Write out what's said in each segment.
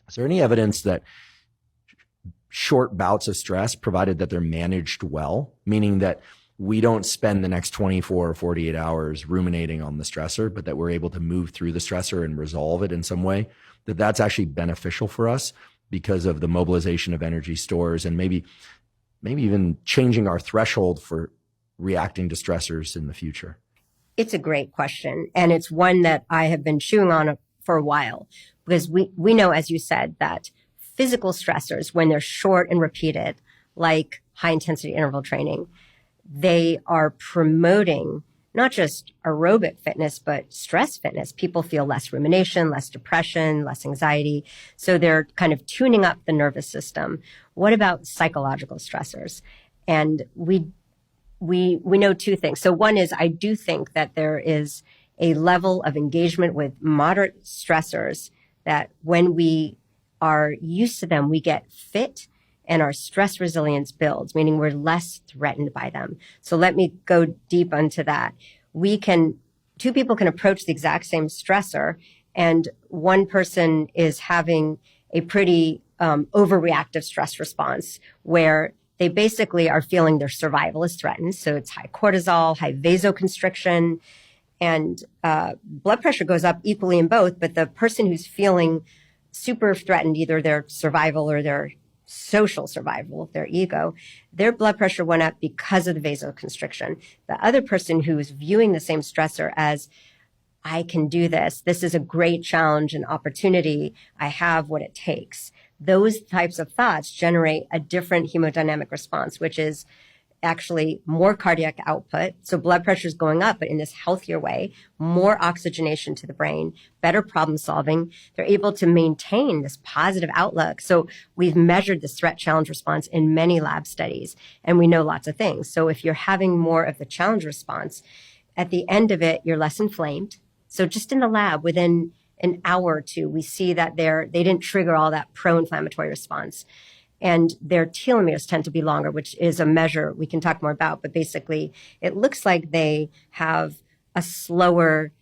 Is there any evidence that short bouts of stress, provided that they're managed well, meaning that we don't spend the next 24 or 48 hours ruminating on the stressor, but that we're able to move through the stressor and resolve it in some way, that that's actually beneficial for us because of the mobilization of energy stores and maybe even changing our threshold for reacting to stressors in the future? It's a great question. And it's one that I have been chewing on for a while, because we know, as you said, that physical stressors, when they're short and repeated, like high intensity interval training, they are promoting not just aerobic fitness, but stress fitness. People feel less rumination, less depression, less anxiety. So they're kind of tuning up the nervous system. What about psychological stressors? And we know two things. So one is, I do think that there is a level of engagement with moderate stressors that when we are used to them, we get fit and our stress resilience builds, meaning we're less threatened by them. So let me go deep into that. Two people can approach the exact same stressor, and one person is having a pretty overreactive stress response where they basically are feeling their survival is threatened. So it's high cortisol, high vasoconstriction, and blood pressure goes up equally in both. But the person who's feeling super threatened, either their survival or their social survival, their ego, their blood pressure went up because of the vasoconstriction. The other person who is viewing the same stressor as, I can do this. This is a great challenge and opportunity. I have what it takes. Those types of thoughts generate a different hemodynamic response, which is actually more cardiac output. So blood pressure is going up, but in this healthier way, more oxygenation to the brain, better problem solving. They're able to maintain this positive outlook. So we've measured this threat challenge response in many lab studies, and we know lots of things. So if you're having more of the challenge response, at the end of it, you're less inflamed. So just in the lab, within an hour or two, we see that they didn't trigger all that pro-inflammatory response. And their telomeres tend to be longer, which is a measure we can talk more about. But basically, it looks like they have a slower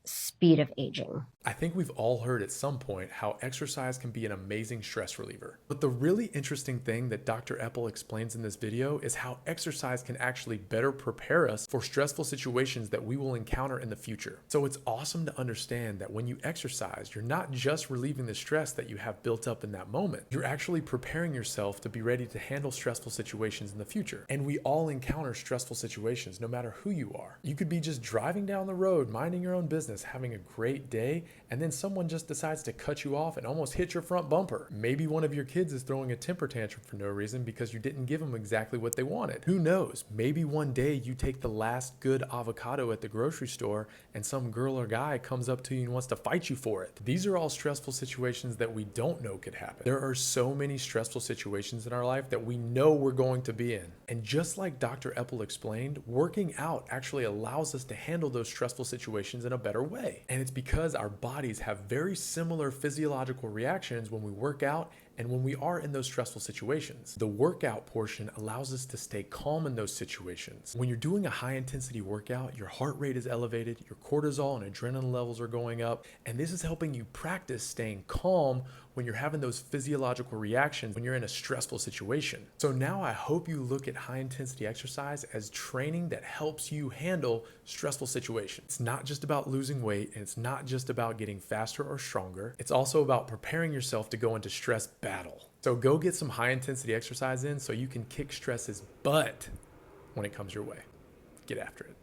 speed of aging. I think we've all heard at some point how exercise can be an amazing stress reliever. But the really interesting thing that Dr. Epel explains in this video is how exercise can actually better prepare us for stressful situations that we will encounter in the future. So it's awesome to understand that when you exercise, you're not just relieving the stress that you have built up in that moment. You're actually preparing yourself to be ready to handle stressful situations in the future. And we all encounter stressful situations, no matter who you are. You could be just driving down the road, minding your own business, having a great day, and then someone just decides to cut you off and almost hit your front bumper. Maybe one of your kids is throwing a temper tantrum for no reason because you didn't give them exactly what they wanted. Who knows? Maybe one day you take the last good avocado at the grocery store and some girl or guy comes up to you and wants to fight you for it. These are all stressful situations that we don't know could happen. There are so many stressful situations in our life that we know we're going to be in. And just like Dr. Epel explained, working out actually allows us to handle those stressful situations in a better way. And it's because our bodies have very similar physiological reactions when we work out and when we are in those stressful situations. The workout portion allows us to stay calm in those situations. When you're doing a high intensity workout, your heart rate is elevated, your cortisol and adrenaline levels are going up, and this is helping you practice staying calm when you're having those physiological reactions when you're in a stressful situation. So now I hope you look at high intensity exercise as training that helps you handle stressful situations. It's not just about losing weight, and it's not just about getting faster or stronger. It's also about preparing yourself to go into stress battle. So go get some high intensity exercise in so you can kick stress's butt when it comes your way. Get after it.